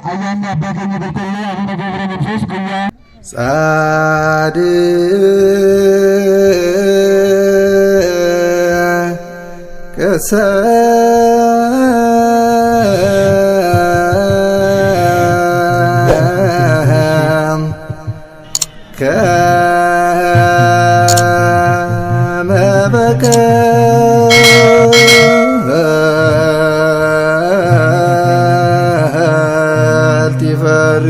አያና አባገኝ በልቆሌ አቡነ ገብረ መንፈስ ጉያ ጻድቅ ከመ በቀልት ይፈሪ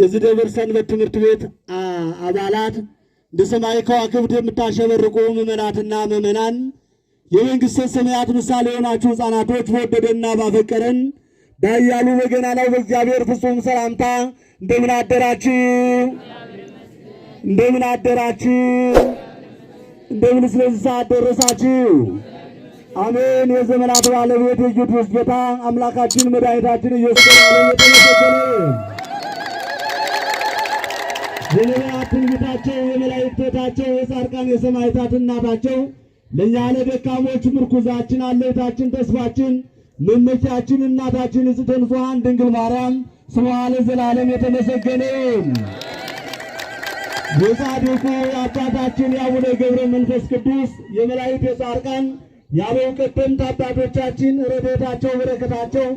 የዚህ ደብር ሰንበት ትምህርት ቤት አባላት፣ እንደ ሰማይ ከዋክብት የምታሸበርቁ ምዕመናትና ምዕመናን፣ የመንግሥተ ሰማያት ምሳሌ የሆናችሁ ሕፃናቶች በወደደና ባፈቀረን ባያሉ በገናናው በእግዚአብሔር ፍጹም ሰላምታ እንደምን አደራችሁ? እንደምን አደራችሁ? እንደምን ስለዚህ ሰዓት ደረሳችሁ? አሜን። የዘመናት ባለቤት የጌቶች ጌታ አምላካችን መድኃኒታችን ኢየሱስ የተመሰገነ የነቢያት ትንቢታቸው፣ የመላእክት ቤታቸው፣ የጻድቃን የሰማዕታት እናታቸው ለእኛ ለደካሞች ምርኩዛችን፣ አለኝታችን፣ ተስፋችን፣ መመኪያችን እናታችን ንጽሕተ ንጹሐን ድንግል ማርያም ስሟ ለዘላለም የተመሰገነ ይሁን። የጻድቁ የአባታችን የአቡነ ገብረ መንፈስ ቅዱስ የመላእክት የጻድቃን የአበው ቀደምት አባቶቻችን ረድኤታቸው በረከታቸው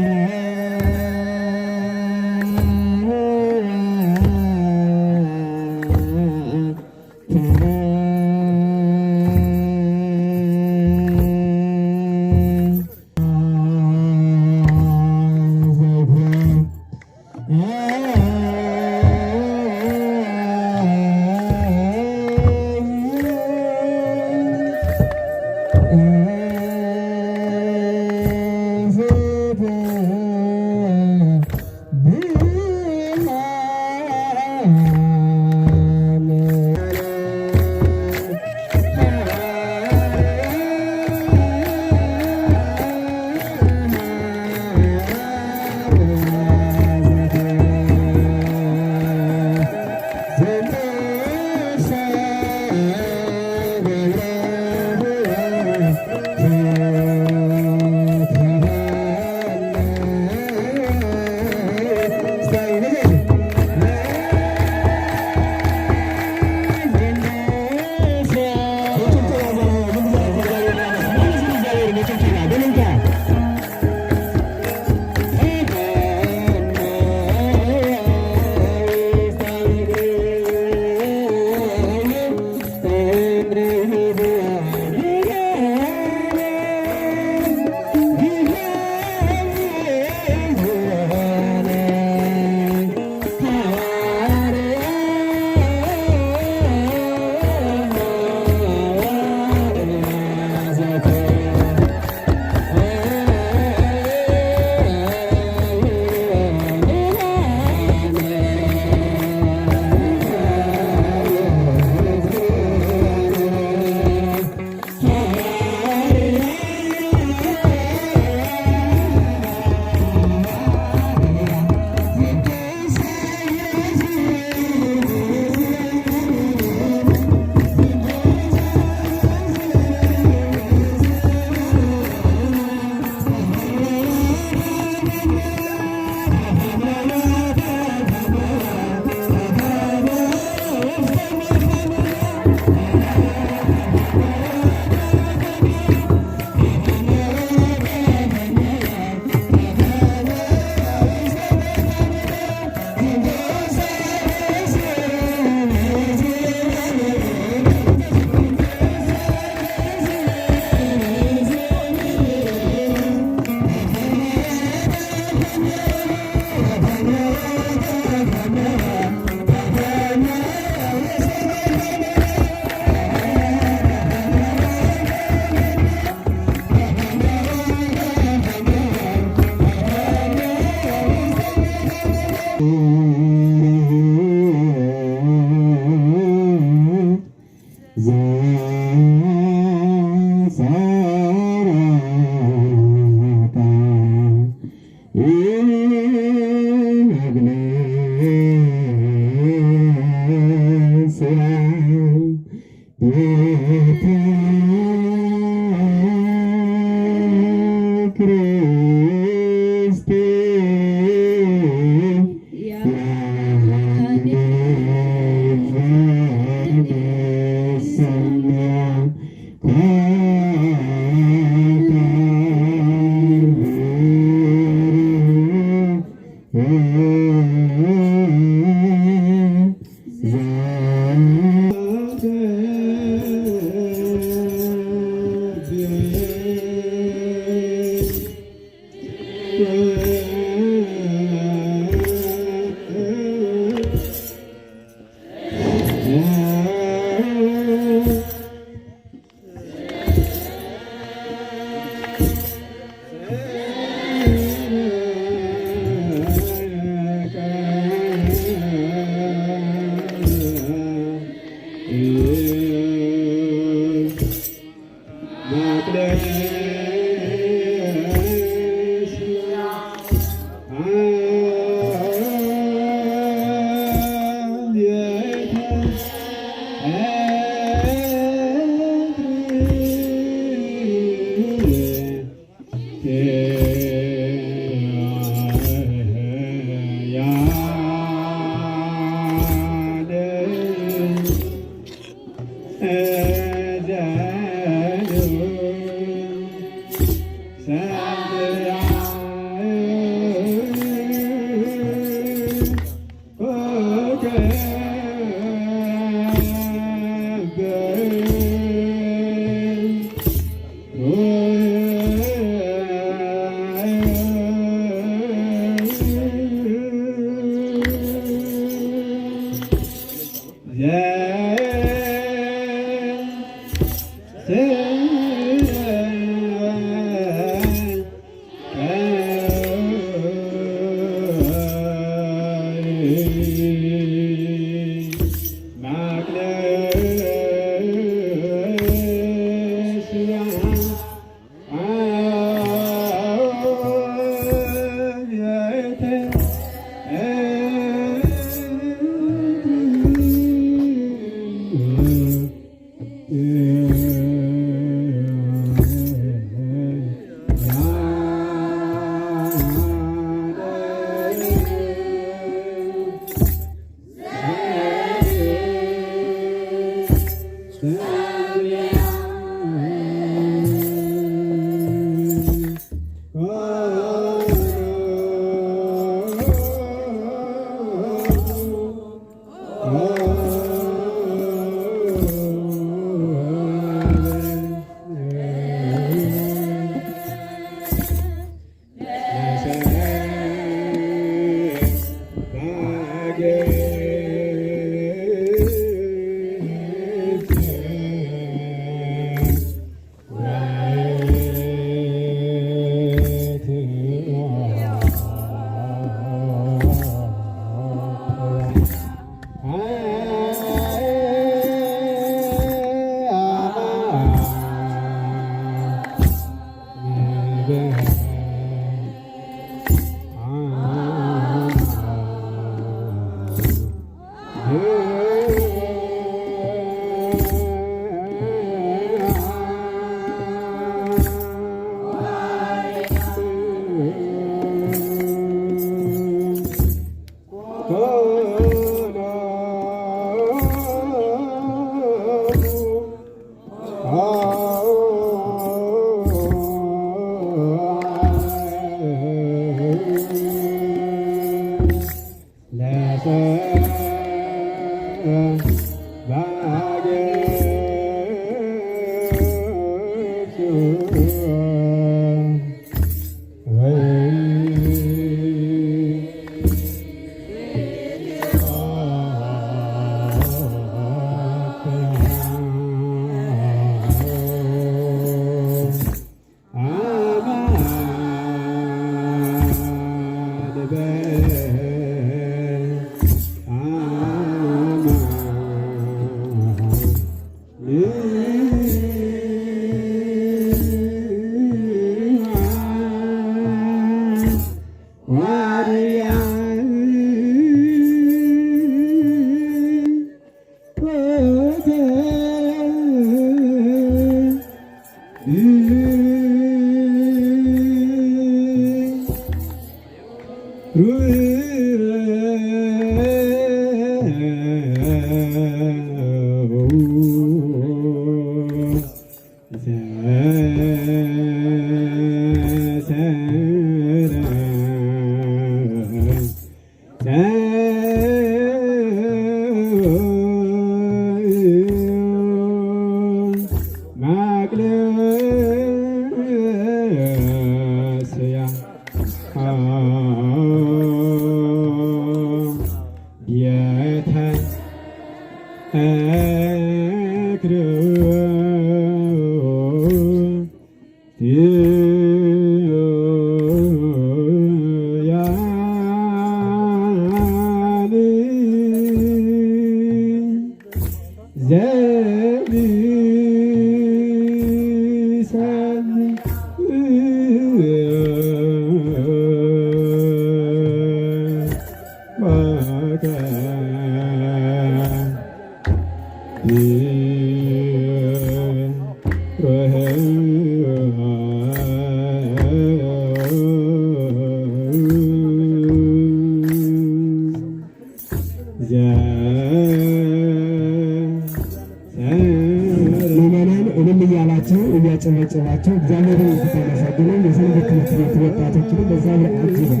እያጨበጨባቸው እግዚአብሔርን እየተመሰገኑ የሰንበት ትምህርት ቤት ወጣቶችን በዛ አጅበው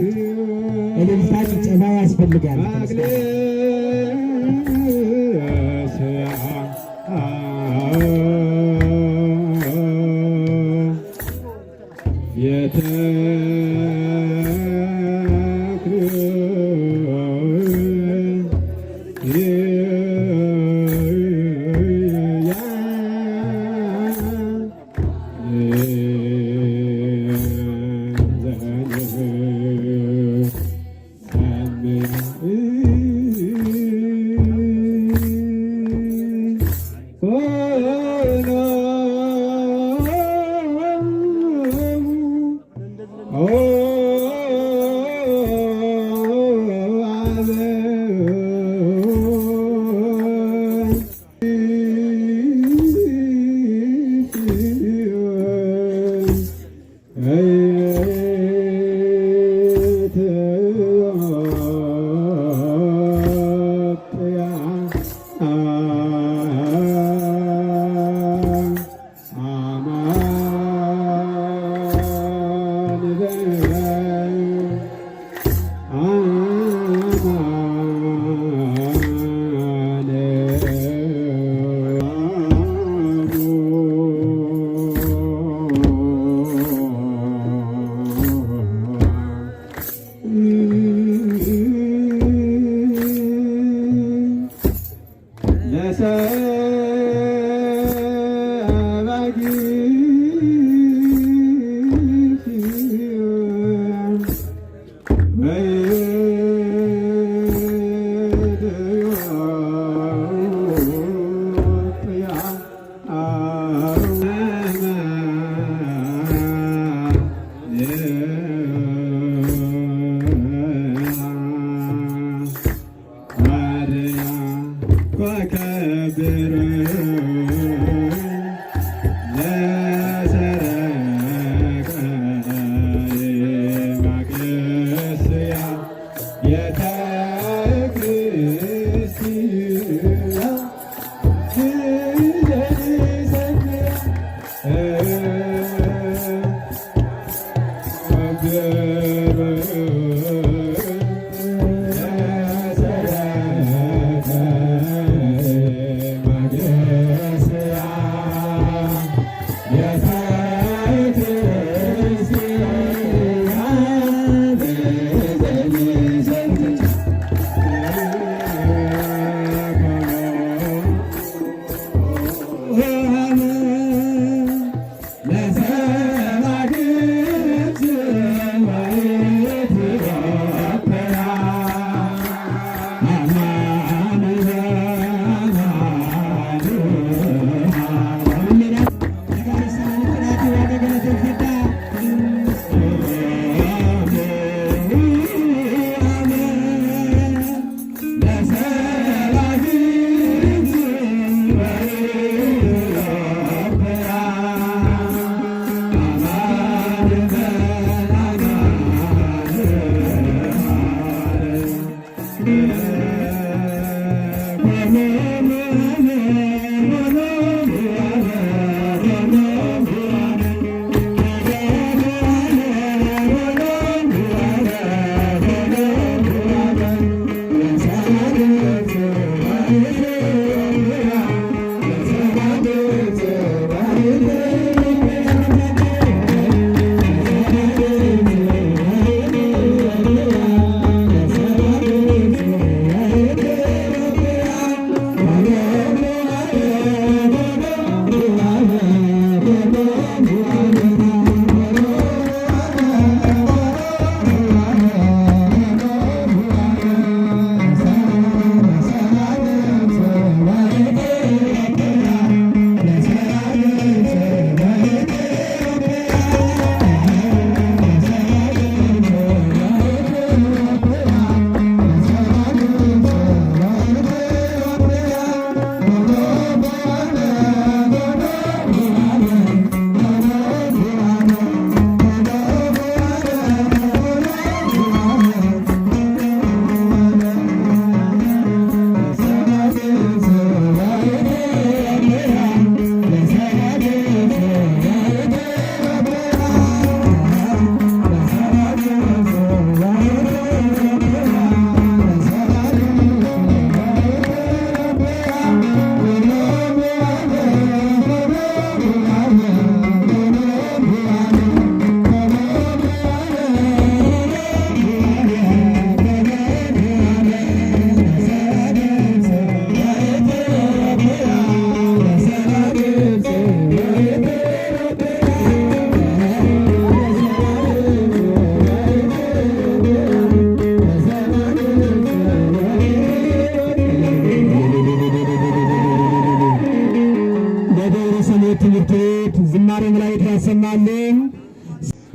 እልልታ ጭብጨባ ያስፈልጋል።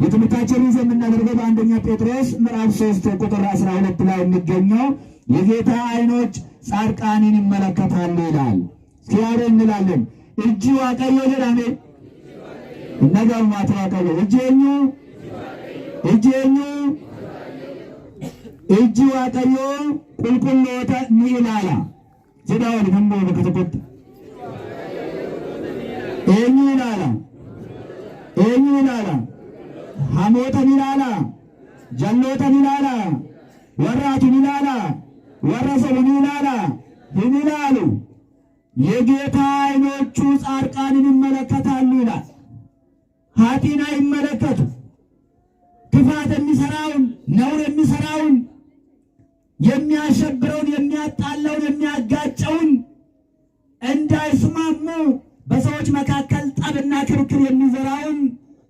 የትምህርታችን ይዘን የምናደርገው በአንደኛ ጴጥሮስ ምዕራፍ 3 ቁጥር 12 ላይ የሚገኘው የጌታ ዓይኖች ጻድቃንን ይመለከታሉ ይላል። እስኪ አብረን እንላለን። እጅ ዋቀዮ ለዳሜ ነገሩ ማትዋቀዮ እጄኙ እጅ ዋቀዮ ቁልቁሎታ ኒላላ ጀዳወል ደሞ በከተቆጥ ኤኙ ይላላ ሐሞተን ይላላ ጀሎተን ይላላ ወራቱን ይላላ ወረሰቡን ይላላ ይላሉ። የጌታ ዓይኖቹ ጻድቃንን ይመለከታሉ ይላል። ኃጢን አይመለከቱ። ክፋት የሚሰራውን ነውር የሚሰራውን የሚያሸብረውን የሚያጣላውን የሚያጋጨውን እንዳይስማሙ በሰዎች መካከል ጠብና ክርክር የሚዘራውን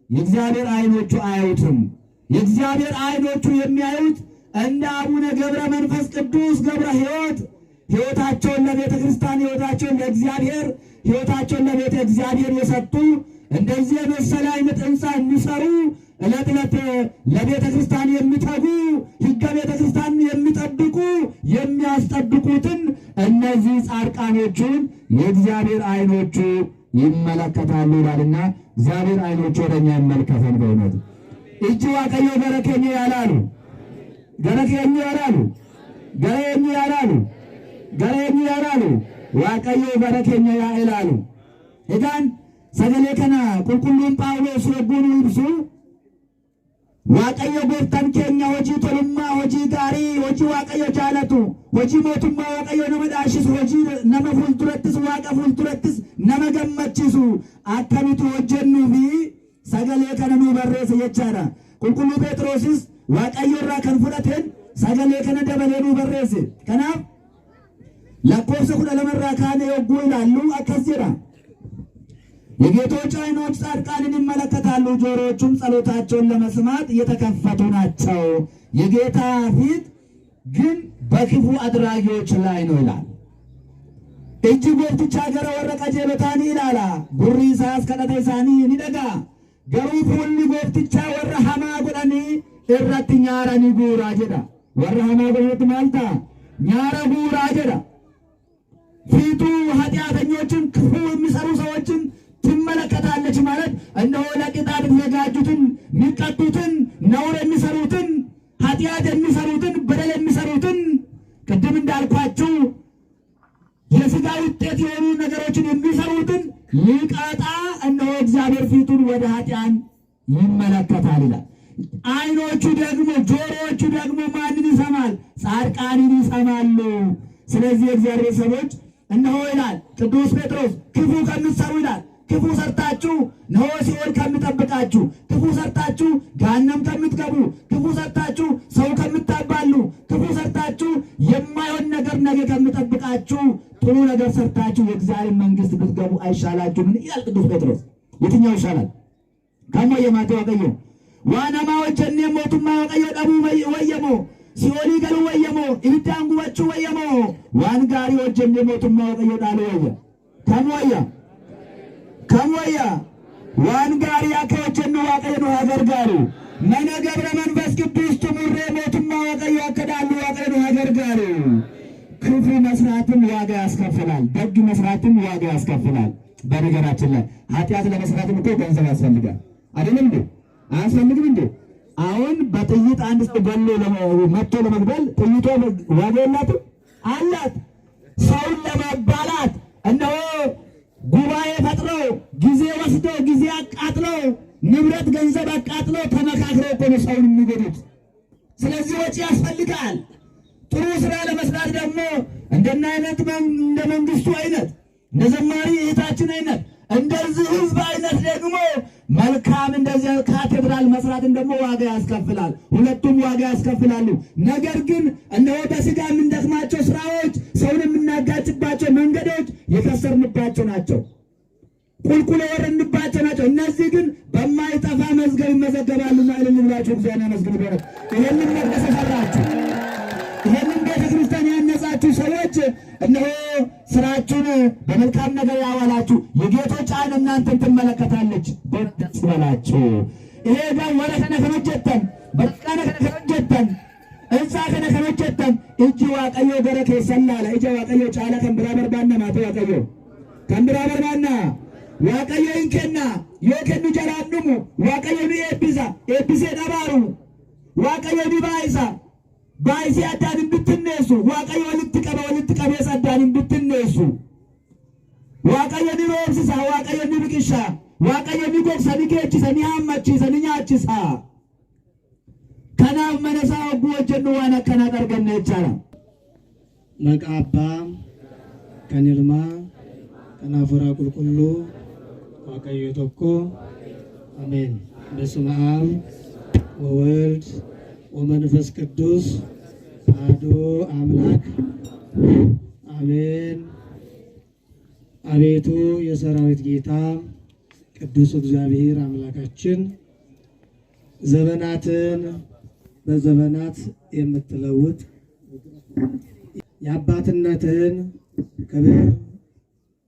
የእግዚአብሔር ዓይኖቹ አያዩትም። የእግዚአብሔር ዓይኖቹ የሚያዩት እንደ አቡነ ገብረ መንፈስ ቅዱስ ገብረ ሕይወታቸውን ለቤተ ክርስቲያን ሕይወታቸውን ለእግዚአብሔር ሕይወታቸውን ለቤተ እግዚአብሔር የሰጡ እንደዚህ የመሰለ አይነት ሕንፃ የሚሰሩ ዕለት ዕለት ለቤተ ክርስቲያን የሚተጉ ሕገ ቤተ ክርስቲያን የሚጠብቁ የሚያስጠብቁትን እነዚህ ጻድቃኖቹን የእግዚአብሔር ዓይኖቹ ይመለከታሉ ይላልና እግዚአብሔር ዓይኖቹ ወደኛ ይመልከተን። በእውነት እጅ ዋቀዮ ገረኬኝ ያላሉ ገረኬኝ ያላሉ ገረኬኝ ያላሉ ገረኬኝ ያላሉ ዋቀዮ ገረኬኝ ያላሉ እጋን ሰገሌ ከና ቁልቁሉን ጳውሎስ ረጉን ይብሱ ዋቀዮ ጎፍታን ኬኛ ሆጂ ቶሉማ ሆጂ ጋሪ ሆጂ ዋቀዮ ጃለቱ ሆጂ ሞቱማ ዋቀዮ ነመዳሽስ ሆጂ ነመ ፉልቱረትስ ዋቀ ፉልቱረትስ ነመ ገመችሱ አከሚቱ ሆጀኑ ቢ ሰገሌ ከነኑ በሬስ የቻራ ቁልቁሉ ጴጥሮስስ ዋቀዮራ ከንፉለቴን ሰገሌ ከነ ደበሌኑ በሬስ ከናፍ ለኮብሰ ኩለ ለመራ ካነ የጉ ይላሉ አከዚራ የጌቶች ዓይኖች ጻድቃንን ይመለከታሉ፣ ጆሮዎቹም ጸሎታቸውን ለመስማት የተከፈቱ ናቸው። የጌታ ፊት ግን በክፉ አድራጊዎች ላይ ነው ይላል። እጅ ጎፍትቻ ገረ ወረቀ ጀሎታኒ ይላላ ጉሪሳስ ከነተሳኒ ኒደጋ ገሩ ፉሊ ጎፍትቻ ወረ ሐማ ጎዳኒ እረት ኛራኒ ጉራ ጀዳ ወረ ሐማ ጎዳኒ ማልታ ኛራ ጉራ ጀዳ ፊቱ ኃጢአተኞችን ክፉ የሚሰሩ ሰዎችን ትመለከታለች ማለት እነሆ ለቅጣት የተዘጋጁትን የሚቀጡትን ነውር የሚሰሩትን ኃጢአት የሚሰሩትን በደል የሚሰሩትን ቅድም እንዳልኳችሁ የሥጋ ውጤት የሆኑ ነገሮችን የሚሰሩትን ሊቀጣ እነሆ እግዚአብሔር ፊቱን ወደ ኃጢአን ይመለከታል ይላል። ዓይኖቹ ደግሞ ጆሮዎቹ ደግሞ ማንን ይሰማል? ጻድቃንን ይሰማሉ። ስለዚህ የእግዚአብሔር ሰዎች እነሆ ይላል ቅዱስ ጴጥሮስ ክፉ ከምትሰሩ ይላል ክፉ ሰርታችሁ ነው ሲኦል ከሚጠብቃችሁ፣ ክፉ ሰርታችሁ ገሃነም ከምትገቡ፣ ክፉ ሰርታችሁ ሰው ከምታባሉ፣ ክፉ ሰርታችሁ የማይሆን ነገር ነገ ከምጠብቃችሁ ጥሩ ነገር ሰርታችሁ የእግዚአብሔር መንግሥት ብትገቡ አይሻላችሁም? ይላል ቅዱስ ጴጥሮስ። የትኛው ይሻላል? ከሞየ ማተ ወቀዮ ዋናማ ወቸኔ ሞቱማ ወቀዮ ደቡ ወየሞ ሲኦሊ ገሉ ወየሞ ኢብዳን ጉበቹ ወየሞ ዋን ጋሪ ወቸኔ ሞቱማ ወቀዮ ዳሉ ወየ ከሞያ ዋን ጋሪ ያከወቸኑ ዋቀዮ ሀገር ጋሩ መነ ገብረ መንፈስ ቅዱስ ትሙሬ ሞቱማ ወቀዮ አከዳሉ ዋቀዮ ሀገር ጋሩ ክፉ መስራትም ዋጋ ያስከፍላል፣ ደግ መስራትም ዋጋ ያስከፍላል። በነገራችን ላይ ኃጢአት ለመስራትም እኮ ገንዘብ ያስፈልጋል አይደለም እንዴ? አያስፈልግም እንዴ? አሁን በጥይት አንድ ሰው ገሎ መጥቶ ለመግደል ጥይቶ ዋጋ የላትም አላት። ሰውን ለማባላት እነሆ ጉባኤ ፈጥረው ጊዜ ወስደው ጊዜ አቃጥለው ንብረት ገንዘብ አቃጥለው ተመካክረው እኮ ነው ሰውን የሚገዱት። ስለዚህ ወጪ ያስፈልጋል። ጥሩ ስራ ለመስራት ደግሞ እንደና አይነት እንደ መንግስቱ አይነት እንደ ዘማሪ እህታችን አይነት እንደዚህ ህዝብ አይነት ደግሞ መልካም እንደዚህ ካቴድራል መስራትን ደግሞ ዋጋ ያስከፍላል። ሁለቱም ዋጋ ያስከፍላሉ። ነገር ግን እነሆ በስጋ የምንደክማቸው ስራዎች፣ ሰውን የምናጋጭባቸው መንገዶች የከሰርንባቸው ናቸው፣ ቁልቁል የወረድንባቸው ናቸው። እነዚህ ግን በማይጠፋ መዝገብ ይመዘገባሉና እልል ብላችሁ እግዚአብሔር ይመስገን። በረከት ይሄንን መቅደስ ሰራችሁ፣ ይሄንን ቤተ ክርስቲያን ያነጻችሁ ሰዎች እነሆ ስራችሁን በመልካም ነገር ያዋላችሁ የጌቶች ዓይን እናንተን ትመለከታለች። ደስ ይበላችሁ። ይሄ ጋር ወረከነ ከነጀተን በቃነ ከነጀተን እንሳ ከነጀተን እጅ ዋቀዮ ገረከ ሰላላ እጅ ዋቀዮ ጫላ ከንብራ በርባና ማተ ዋቀዮ ከንብራ በርባና ዋቀዮ እንከና የከኑ ጀራኑሙ ዋቀዮ ኤቢሳ ኤቢሴ ዳባሩ ዋቀዮ ዲባይሳ ባይሲ አዳን ብትነሱ ዋቀዮ ወልትቀበ ወልትቀበ ሰዳን ብትነሱ ዋቀዮ ዲሮብሳ ዋቀዮ ዲብቅሻ ዋቀዮ ዲጎክሳ ዲኬቺ ሰኒሃማቺ ሰኒኛቺሳ ከናፍ መነሳ ወጉ ወጀኑ ዋና ከና ጠርገነ ይቻላ መቃባ ከንልማ ከናፈራ ቁልቁሉ ዋቀዮ ቶኮ አሜን። በስመ አብ ወወልድ ወመንፈስ ቅዱስ አሐዱ አምላክ አሜን። አቤቱ የሰራዊት ጌታ ቅዱስ እግዚአብሔር አምላካችን ዘመናትን በዘመናት የምትለውጥ የአባትነትህን ክብር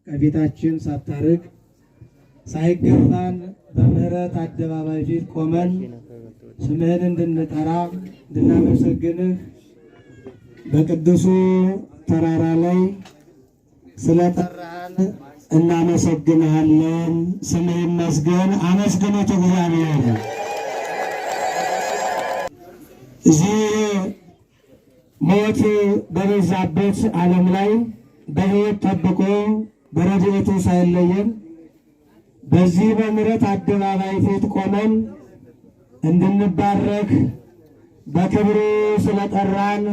ከፊታችን ሳታርቅ ሳይገባን በምህረት አደባባይ ፊት ቆመን ስምህን እንድንጠራ እንድናመሰግንህ በቅዱሱ ተራራ ላይ ስለጠራህን እናመሰግንሃለን። ስምህ ይመስገን። አመስግኑት እግዚአብሔር። እዚህ ሞት በበዛበት ዓለም ላይ በሕይወት ጠብቆ በረድኤቱ ሳይለየን በዚህ በምህረት አደባባይ ፊት ቆመን እንድንባረክ በክብሩ ስለጠራን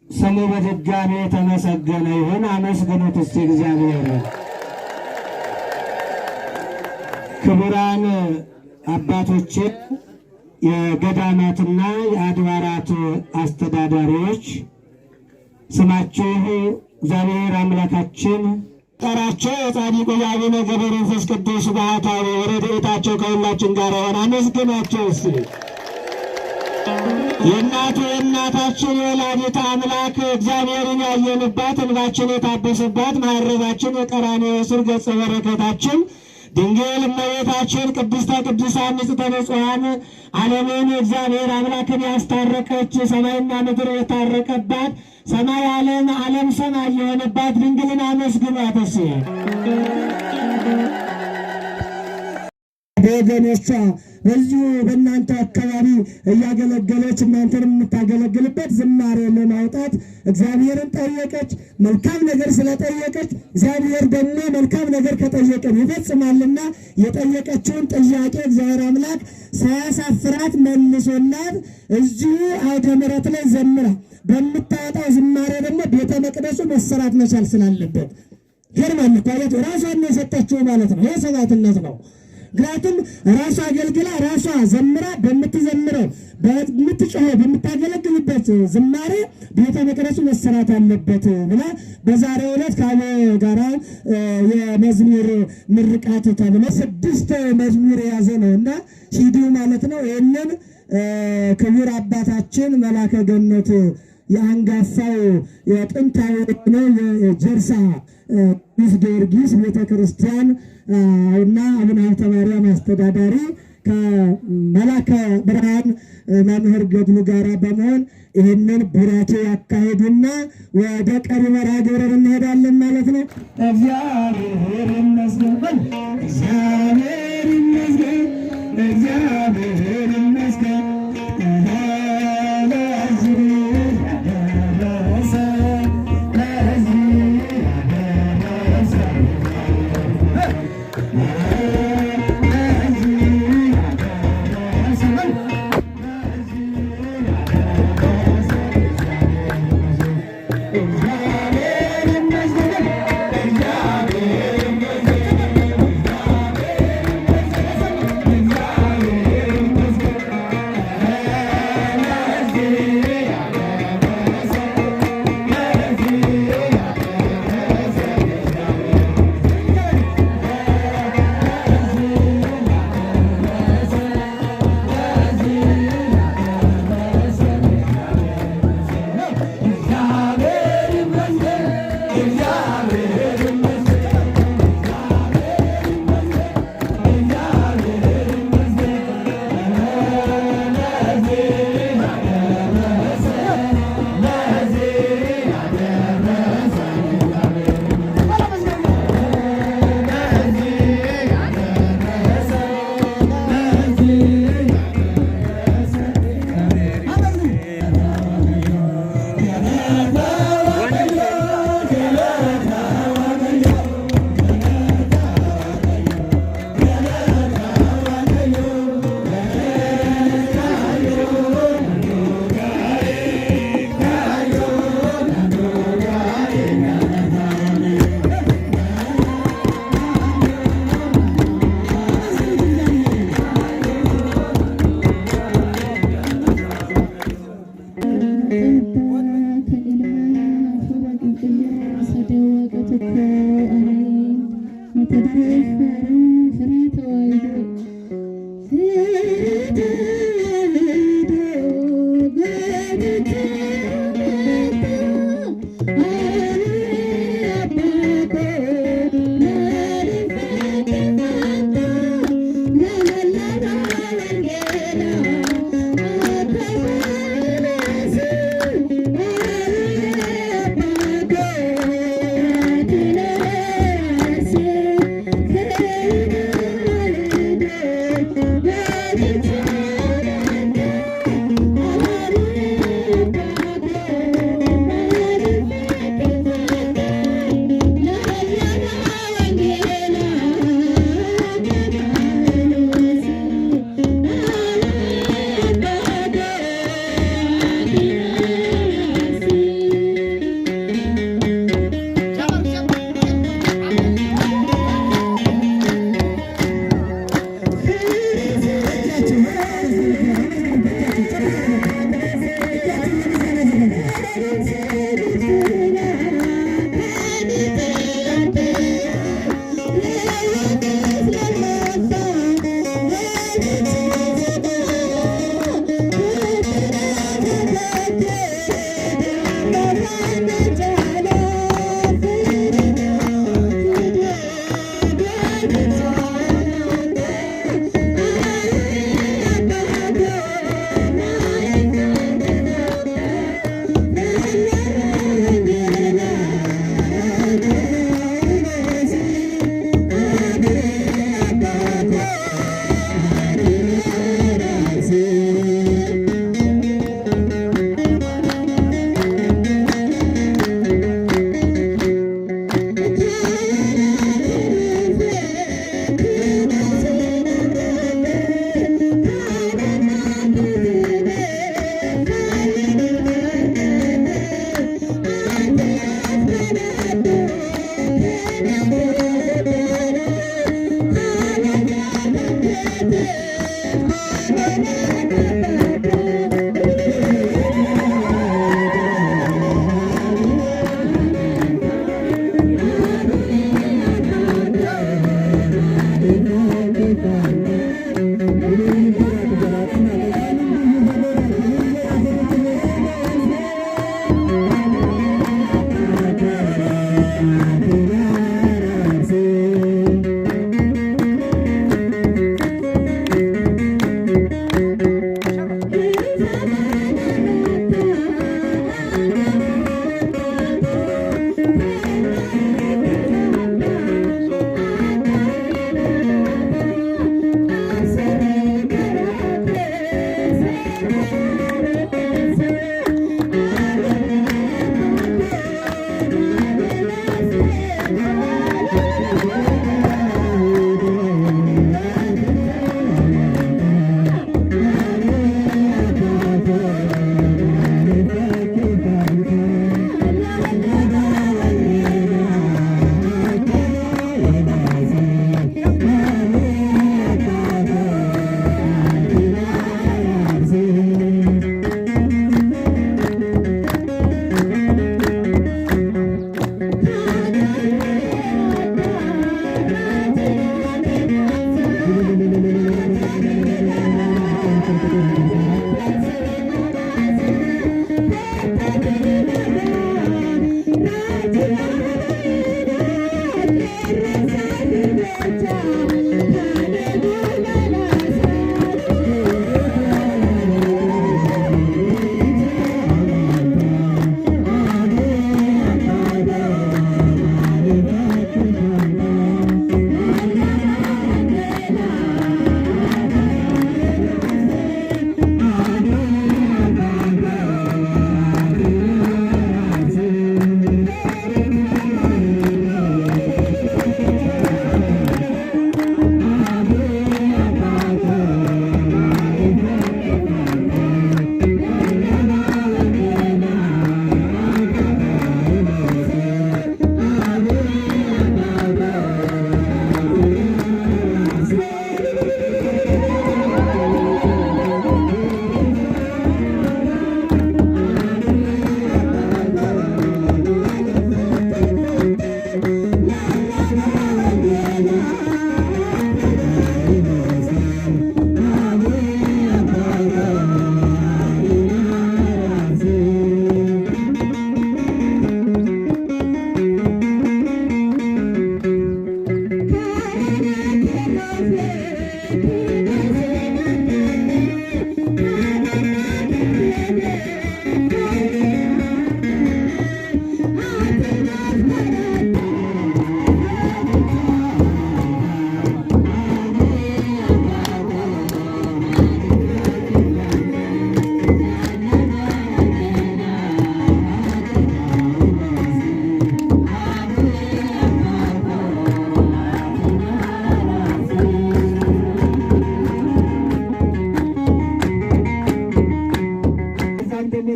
ስሙ በድጋሜ የተመሰገነ ይሁን። አመስግኑት እስቲ እግዚአብሔር። ክቡራን አባቶቼ፣ የገዳማትና የአድባራት አስተዳዳሪዎች፣ ስማችሁ እግዚአብሔር አምላካችን ጠራቸው የጻድቁ የአቡነ ገብረ መንፈስ ቅዱስ ባህታዊ ረድኤታቸው ከሁላችን ጋር ሆነ። አመስግናቸው እስቲ። የእናቱ የእናታችን የወላዲተ አምላክ እግዚአብሔርን ያየንባት እንባችን የታበሰባት ማዕረጋችን የቀራንዮ ሥር ገጸ በረከታችን ድንግል እመቤታችን ቅድስተ ቅዱሳን ንጽሕተ ንጹሐን ዓለምን እግዚአብሔር አምላክን ያስታረቀች ሰማይና ምድር የታረቀባት ሰማይ ዓለም ዓለም ሰማይ የሆነባት ድንግልን አመስግኗት እስኪ። በወገኖቿ በዚሁ በእናንተ አካባቢ እያገለገለች እናንተን የምታገለግልበት ዝማሬ ለማውጣት እግዚአብሔርን ጠየቀች። መልካም ነገር ስለጠየቀች እግዚአብሔር ደግሞ መልካም ነገር ከጠየቀን ይፈጽማልና የጠየቀችውን ጥያቄ እግዚአብሔር አምላክ ሳያሳፍራት መልሶላት እዚሁ አውደ ምሕረት ላይ ዘምራ በምታወጣው ዝማሬ ደግሞ ቤተ መቅደሱ መሰራት መቻል ስላለበት ገርማል እኮ ራሷን የሰጠችው ማለት ነው። ይህ ሰማዕትነት ነው። ምክንያቱም ራሷ አገልግላ ራሷ ዘምራ በምትዘምረው በምትጮኸው በምታገለግልበት ዝማሬ ቤተ መቅደሱ መሰራት አለበት ብላ በዛሬው ዕለት ከአብ ጋራ የመዝሙር ምርቃት ተብሎ 6 መዝሙር የያዘ ነው እና ሲዲው ማለት ነው። ይህንን ክቡር አባታችን መላከ ገነት የአንጋፋው የጥንታዊ ነው የጀርሳ ቅዱስ ጊዮርጊስ ቤተክርስቲያን እና አቡነ ሀብተ ማርያም አስተዳዳሪ ከመላከ ብርሃን መምህር ገድሉ ጋር በመሆን ይህንን ቡራኬ ያካሄዱና ወደ ቀሪ መርሃ ግብር እንሄዳለን ማለት ነው። እግዚአብሔር ይመስገን፣ እግዚአብሔር ይመስገን፣ እግዚአብሔር ይመስገን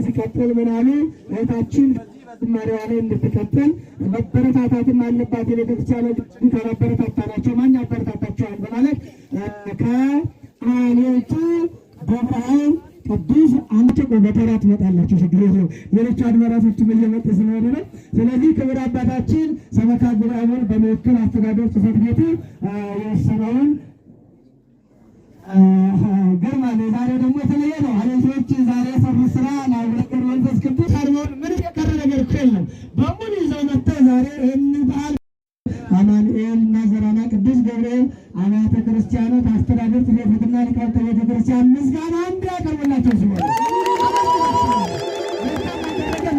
ሲቀጥል ምን አሉ? እህታችን ዝማሬዋ ላይ እንድትቀጥል መበረታታትም አለባት። የቤተክርስቲያን ካላበረታታናቸው ማን ያበረታታቸዋል? በማለት ከአሌቱ በብርሃን ቅዱስ አንተ በተራ ትመጣላችሁ። ችግር የለውም። ሌሎች አድባራቶችም እየመጡ ስለሆነ ነው። ስለዚህ ክብር አባታችን ሰበካ ጉባኤውን በመወከል አስተዳደር ጽሕፈት ቤቱ የወሰነውን ግርማ ነው። ዛሬ ደግሞ የተለየ ነው። አሌቶች ዛሬ የሰሩት ስራ ለአብረቀር መንፈስ ቅዱስ አድሞን ምንም የቀረ ነገር እኮ የለም። በሙሉ ይዘው መጥተው ዛሬ ይህን በዓል አማኑኤል እና ዘራና ቅዱስ ገብርኤል አብያተ ክርስቲያናት አስተዳደር ጽሕፈት ቤትና ሊቃውንተ ቤተ ክርስቲያን ምስጋና አንድ ያቀርቡላቸው ሲሆን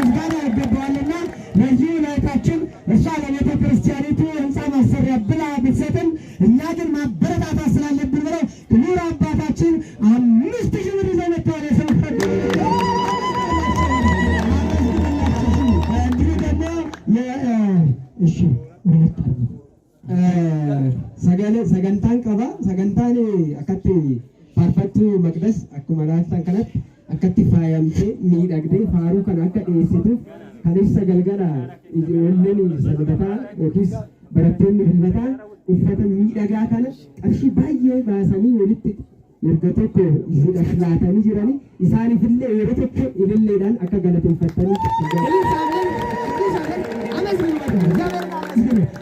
ምስጋና ይገባዋልና ለዚህ ላይታችን እሷ ለቤተ ክርስቲያኒቱ ህንፃ ማሰሪያ ብላ ብትሰጥም እኛ ግን ማበረታታት ስላለብን ብለው ክቡር አባታችን 5000 ብር ይዘው መጥተዋል። እንዲሁ ደግሞ እሺ sagantaan qaba. Sagantaan akkatti faarfattu maqdas akkuma laaftan kanatti akkatti faayamtee miidhagdee faaruu kana akka dhiyeessituuf kan ibsa galgala ijoolleen sababataa yookiis barattoonni hirmataa uffata miidhagaa kana qarshii baay'ee baasanii walitti ergatoko izidashlatani jirani isani fille yerotoko ibilledan akka galatin fattani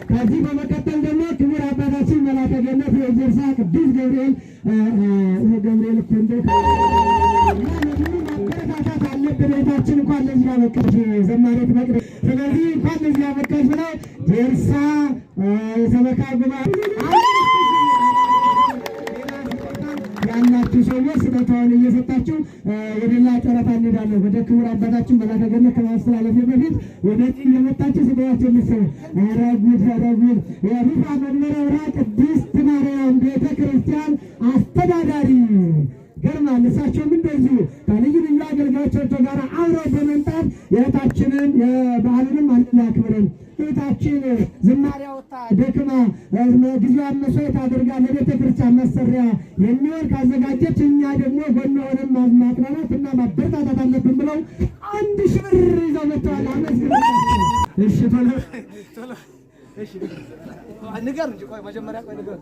ከዚህ በመቀጠል ደግሞ ክቡር አባታችን መላከ ገነት የጀርሳ ቅዱስ ገብርኤል ገብርኤል ኮንዶ ማበረታታት አለብን። ቤታችን እንኳን ለዚህ ያበቃች ዘማሪት መቅደስ። ስለዚህ እንኳን ለዚህ ያበቃች ብለው ጀርሳ የሰበካ ጉባኤ ያላችሁ ሰዎች ስጦታውን እየሰጣችሁ ወደ ሌላ ጨረታ እንሄዳለን። ወደ ክቡር አባታችን መላከ ገነት ከማስተላለፍ በፊት ወደዚህ እየመጣችሁ ስጦታችሁ ልትሰጡ ኧረ ጉድ የሩፋ መንበረ ብርሃን ቅድስት ማርያም ቤተ ክርስቲያን አስተዳዳሪ ገርማል። እሳቸውም እንደዚሁ ከልዩ ልዩ አገልጋዮቻቸው ጋር አብረው በመምጣት የእህታችንን የበዓሉንም አንድ ላይ አክብረን እህታችን ዝማሬያ ወጣ ደክማ ጊዜዋን መስዋዕት አድርጋ ለቤተ ክርስቲያን መሰሪያ የሚሆን ካዘጋጀች እኛ ደግሞ ጎን ሆነን ማጽናናት እና ማበረታታት አለብን ብለው 1000 ብር ይዘው መጥተዋል። አመስግናቸው። እሺ ቶሎ እሺ ንገር እንጂ ቆይ መጀመሪያ ቆይ ንገር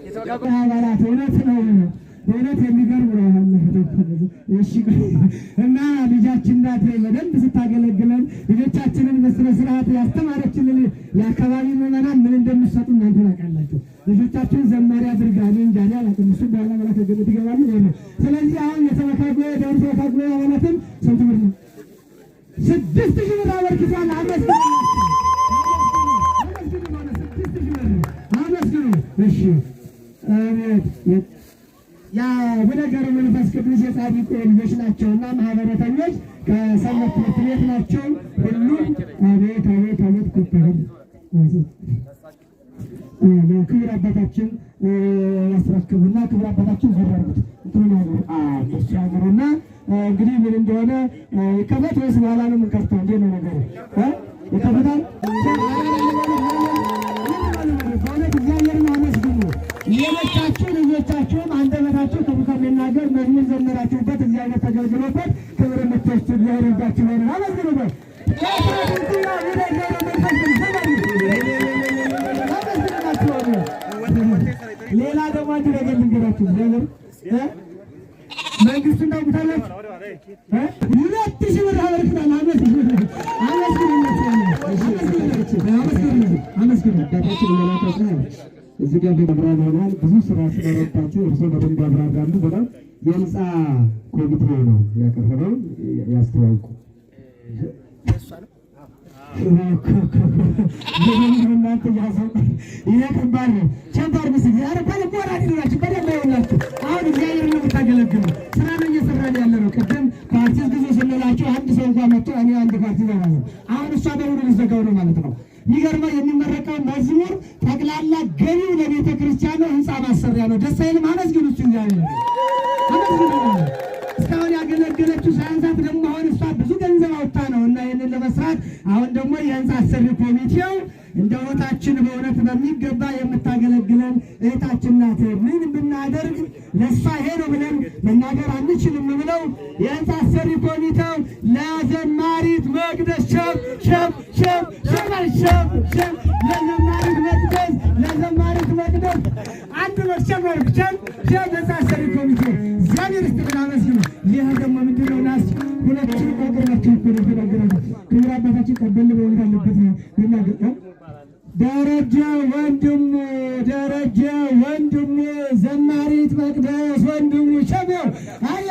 የተወጋጉ አባላት እውነት ነው በእውነት የሚገርም ነው። እሺ እና ልጃችን ናት በደንብ ስታገለግለን ልጆቻችንን በስነ ስርዓት ያስተማረችልን የአካባቢ ምዕመናን ምን እንደሚሰጡ እናንተ ታውቃላችሁ። ልጆቻችን ዘማሪ አድርጋ እንጃ አላውቅም። እሱ በኋላ መላከ ገነት ይገባሉ ነው። ስለዚህ አሁን የተመካጎ ደርሶ ካጎ አባላትም ስንት ብር ነው? 6000 ብር አበርክቷል። አመስግኑ። እሺ ያ ወደገሩ መንፈስ ቅዱስ የጻድቁ ልጆች ናቸውና ማህበረተኞች ከሰንበት ትምህርት ቤት ናቸው። ሁሉም አቤት ኩተህ ክቡር አባታችን ያስረክቡና ክቡር አባታችን ዘራሩት እንትናሉ ያስያምሩና እንግዲህ ምን እንደሆነ ይከፈት ወይስ በኋላ ነው የምንከፍተው? እንዴ ነው ነገሩ ይከፈታል? እግዚአብሔርን አመስግኑ። የመቻችሁ ልጆቻችሁም አንደበታችሁ ክፉ ከሚናገር መዝሙር ዘመራችሁበት እግዚአብሔር ተገልግሎበት ክብር የምትወስዱ ያደርጋችሁ ነው። አመስግኑበት። ሌላ ደግሞ አንድ ነገር ልንገራችሁ። መንግስቱ እንዳውቁታለች 2000 ብር አበርክቷል። አመስግኑ። አባታችን መላከ እዚህ ጋር በመብራት ሆኗል። ብዙ ስራ ስለረዳችሁ እርሶ በደንብ ያብራራሉ። በጣም የህንፃ ኮሚቴ ነው ያቀረበው። ያስተዋውቁ እናንተ ያሰው ይሄ ከባድ ነው። ቸምባር ምስል ያረባለ ሞራል ይኖራችሁ በደንብ ይውላችሁ። አሁን እግዚአብሔር ነው የምታገለግሉ። ስራ ነው እየሰራን ያለ ነው። ቅድም ፓርቲስ ጊዜ ስንላችሁ አንድ ሰው እንኳን መጥቶ እኔ አንድ ፓርቲ ነው አሁን እሷ በሙሉ ሊዘጋው ነው ማለት ነው። የሚገርመው የሚመረቀው መዝሙር ጠቅላላ ገቢው ለቤተ ክርስቲያኑ ህንፃ ማሰሪያ ነው። ደስ አይልም? አመስግኑ። እስካሁን ያገለገለችው ሳያንሳት ደግሞ አሁን እሷ ብዙ ገንዘብ አውጥታ ነው እና ይህንን ለመስራት አሁን ደግሞ የህንፃ አሰሪ ኮሚቴው እንደ እህታችን በእውነት በሚገባ የምታገለግለን እህታችን ናት። ምን ብናደርግ ለእሷ ይሄ ነው ብለን መናገር አንችልም ብለው የህንፃ አሰሪ ኮሚቴው ለዘማሪት መቅደስ ለዘማሪት መቅደስ አንድ ህንፃ አሰሪ ኮሚቴ እግዚአብሔር ይስጥልን። አመስግኑ። ይህ ደግሞ ምንድነው? ናስ ሁለቱን ቆቅራችሁ ክቡር አባታችን ቀበል በእውነት አለበት ነው ይናገር ደረጀ ወንድሙ ዘማሪት መቅደስ ወንድሙ ሸሜው አየ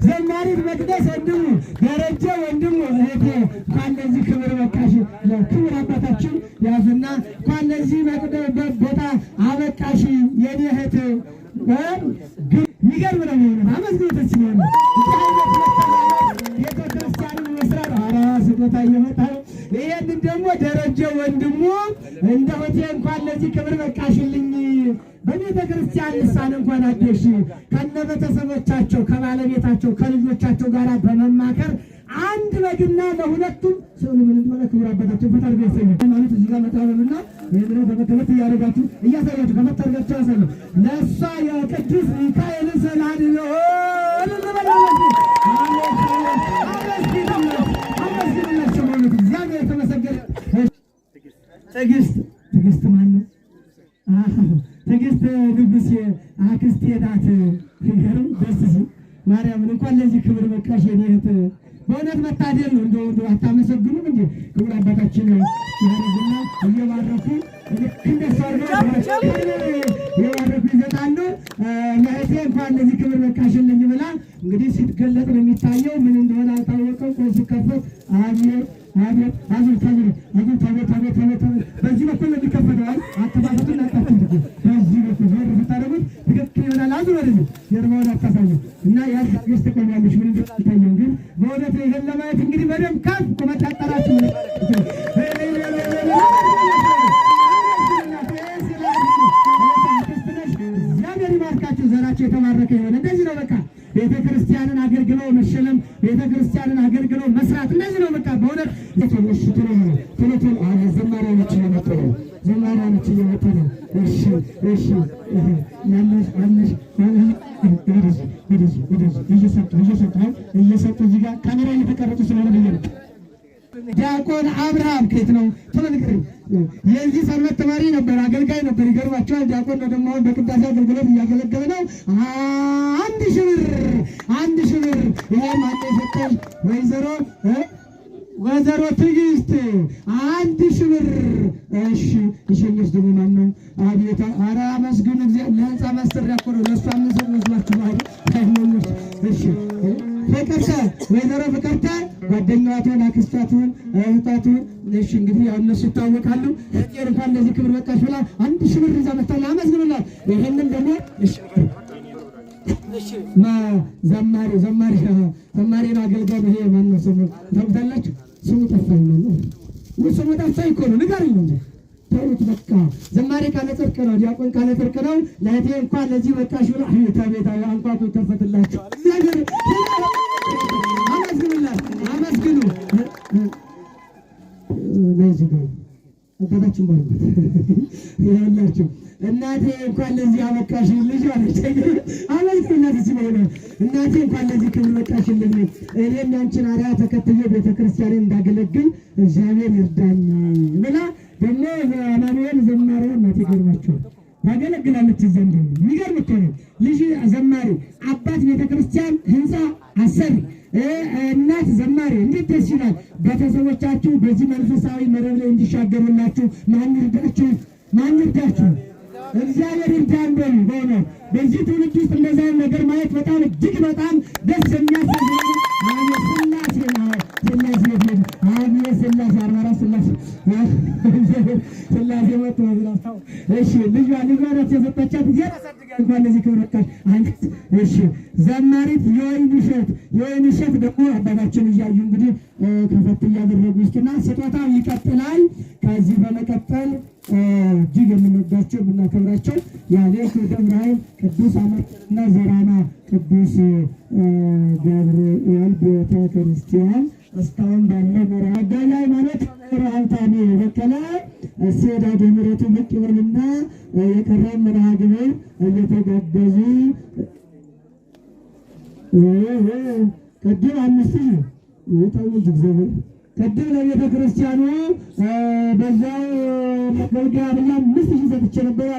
ዘማሪት መቅደስ ወንድሙ ደረጀ ወንድሙ እህቴ እንኳን ለዚህ ክብር በቃሽ። ለክብር አባታችን ያዙና እንኳን ለዚህ መቅደስ ቦታ አበቃሽ የኔ እህት። የሚገርም ነው። አመስግኑት ነው ቤተክርስቲያንን መስራት ስጦታ እየመጣ ነው። ይሄንን ደግሞ ደረጀ ወንድሙ እንደ ሆቴ እንኳን ለዚህ ክብር በቃሽልኝ በቤተ ክርስቲያን ልሳን እንኳን አደሽ ከነ ቤተሰቦቻቸው ከባለቤታቸው ከልጆቻቸው ጋር በመማከር አንድ በግና ለሁለቱም ሰው ምን እንደሆነ ክብር አባታቸው ፈጣሪ ያሰኝ ማለት እዚህ ጋር መጣውና ይሄን በመከበት ያረጋችሁ እያሳያችሁ ከመጣርጋችሁ ያሰኝ ለሷ የቅዱስ ሚካኤል ሰላም ነው ትዕግስት ማን ነው? ትዕግስት ንጉሴ አክስቴ ናት። ደስ ሲል ማርያምን እንኳን ለዚህ ክብር በቃሽ የኔ እህት። በእውነት መታደል ነው። እንደው አታመሰግኑም እንዴ? ክቡር አባታችን ያረግና እየባረኩ የባረኩ ይሰጣሉ። ለእህቴ እንኳን ለዚህ ክብር በቃሽልኝ ብላ እንግዲህ ሲገለጥ ነው የሚታየው። ምን እንደሆነ አልታወቀም። ቆይ ሲከፈት አቤት አቤት አቤት አቤት አቤት አቤት አቤት በዚህ በኩል ነው የሚከፈተው። አተባበቱን አጣጥም በዚህ በኩል ዞር ብታደርጉት ትክክል ይሆናል። አዙር ወደዚህ ጀርባውን አታሳየው እና ያስ ተቆማለች። ምን እንደታየው ግን በእውነት ይሄን ለማየት እንግዲህ በደንብ ከፍ ቆመጣጣራችሁ እግዚአብሔር ይባርካችሁ። ዘራችሁ የተባረከ ይሆን። እንደዚህ ነው በቃ ቤተ ክርስቲያንን አገልግለው መሸለም፣ ቤተ ክርስቲያንን አገልግለው መስራት እንደዚህ ነው በቃ በእውነት ዘማሪያኖች እየመጡ ነው። ዘማሪያኖች እየመጡ ነው። እሺ እሺ እየሰጡ እዚህ ጋር ካሜራ እየተቀረጹ ስለሆነ ብዬ ነው። ዲያቆን አብርሃም ከየት ነው? ቶሎ ንገረኝ። የዚህ ሰንበት ተማሪ ነበር፣ አገልጋይ ነበር። ይገርማቸዋል። ዲያቆን ነው ደግሞ በቅዳሴ አገልግሎት እያገለገለ ነው። 1000 ብር 1000 ብር። ይሄ ማን የሰጠኝ? ወይዘሮ ትዕግስት 1000 ብር። እሺ ይሸኝስ ደግሞ ማን ነው? አቤት! ኧረ አመስግኑ እግዚአብሔር። ለህንፃ ማስተሪያ እኮ ነው። ለእሷ ምንሰጥ መስሏችሁ ማለት አይሞሉት። እሺ ፍቅርተ ወይዘሮ ፍቅርተ ጓደኛዋን አክስታቱን እህታቱን እሺ እንግዲህ ያው እነሱ ይታወቃሉ። እጤር እንኳን ለዚህ ክብር በቃሽ ብላ 1000 ብር ይዛ መጣ። አመስግኑላት። ይሄንን ደግሞ እሺ ዘማሪ አገልጋይ ይሄ ማን ነው ስሙ ታውቃላችሁ? ስሙ ጠፋኝ ነው። ስሙ ጠፋኝ እኮ ነው። ንገሩኝ እንጂ ተውት በቃ። ዘማሪ ካለ ጽድቅ ነው፣ ዲያቆን ካለ ጽድቅ ነው። ለእህቴ እንኳን ለዚህ በቃሽ ብላ ቤታ አንኳኩ ተፈትላችሁ። እግዚአብሔር አመስግኑላት፣ አመስግኑ። ለዚህ ነው አባታችን ባሉት ይላችሁ። እናቴ እንኳን ለዚህ አበቃሽ ልጅ አለች። አመስግኑላት ሲሆነ እናቴ እንኳን ለዚህ ክብር በቃሽልኝ። እኔም ያንቺን አርአያ ተከትዬ ቤተክርስቲያንን እንዳገለግል እግዚአብሔር ይርዳኝ ብላ ደግሞ አማኑኤል ዘማሪዋ እናቴ ገርማቸዋል ታገለግላለች። ዘንድ የሚገርም እኮ ነው። ልጅ ዘማሪ፣ አባት ቤተክርስቲያን ህንፃ አሰሪ፣ እናት ዘማሪ እንዴት ደስ ይላል። ቤተሰቦቻችሁ በዚህ መንፈሳዊ መረብ ላይ እንዲሻገሩላችሁ ማን ይርዳችሁ? ማን ይርዳችሁ? እግዚአብሔር ይርዳን። በሆነ በዚህ ትውልድ ውስጥ እንደዚህ ነገር ማየት በጣም እጅግ በጣም ደስ የሚያሰኝ ስላሴ ነው። ስላሴ 44 ስላሴ መጥቶ ብላስታው። እሺ ልጇ ናት የሰጠቻት ጊዜ እንኳን ለዚህ ክብር በቃሽ። እሺ ዘማሪት የወይን እሸት ደግሞ አባታችን እያዩ እንግዲህ ከፈት እያደረጉ ይስጡና ስጦታው ይቀጥላል። ከዚህ በመቀጠል እጅግ የምንወዳቸው የምናከብራቸው ያሌት ደብረ ኃይል ቅዱስ አማኑኤልና ዘራና ቅዱስ ገብርኤል ቤተ ክርስቲያን እስካሁን ባለው መርሃ ላይ ማለት ራንታኔ በቀለ እሴዳ ደምረቱ ብቅ ይበልና የቀረም መርሃ ግብር እየተጋበዙ ቅድም 5000 ይታው እግዚአብሔር ቅድም ለቤተ ክርስቲያኑ በዛው መገልገያ ብላ 5000 ሰጥቼ ነበር።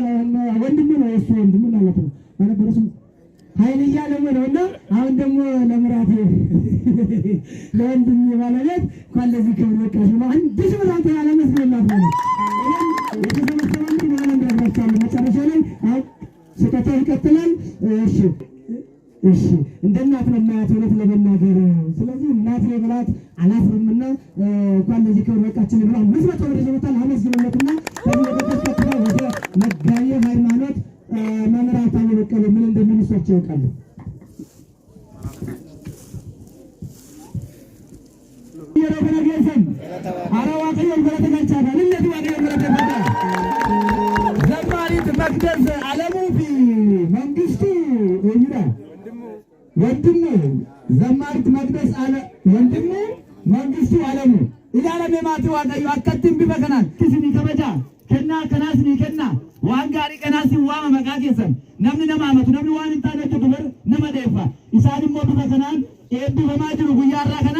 ወንድም ነው እሱ ወንድም ማለት ነው ማለበረሱ ኃይልያ ለምነውና አሁን ደግሞ ለምራቴ ለወንድም ባለቤት እንኳን ለዚህ ክብር በቃሽ ነው። አንድ ሺህ ብር አንተ ያለመስለናት ነው የተሰበሰበው ነው እንደራቻለ መጨረሻ ላይ ስጦታ ይቀጥላል። እሺ እንደ እናት ነው እናት እውነት ለመናገር ስለዚህ እናት የብላት አላፍርምና እንኳን ለዚህ ክብር በቃችን ብላ መስመጥ ወደ ዘመታል አመስግነውለትና በተከታተለ ወደ መጋቢ ሃይማኖት መምራት አለበቀለ ምን እንደሚነሳቸው ያውቃሉ። ዘማሪት መቅደስ አለሙ መንግስቱ ወንድሙ ዘማሪት መቅደስ ወንድሙ መንግስቱ አለሙ ኢላለም የማቲ ዋቀዩ አከትም ቢበከናል ክስኒ ከበጃ ከና ከናስኒ ከና ዋንጋሪ ከናሲ ዋማ መቃቄሰን ነምኒ ነማመቱ ነምኒ ዋን እንታነቱ ዱበር ነመደፋ ኢሳኒ ሞቱ በከናን ኤቢ በማጅሩ ጉያራ ከና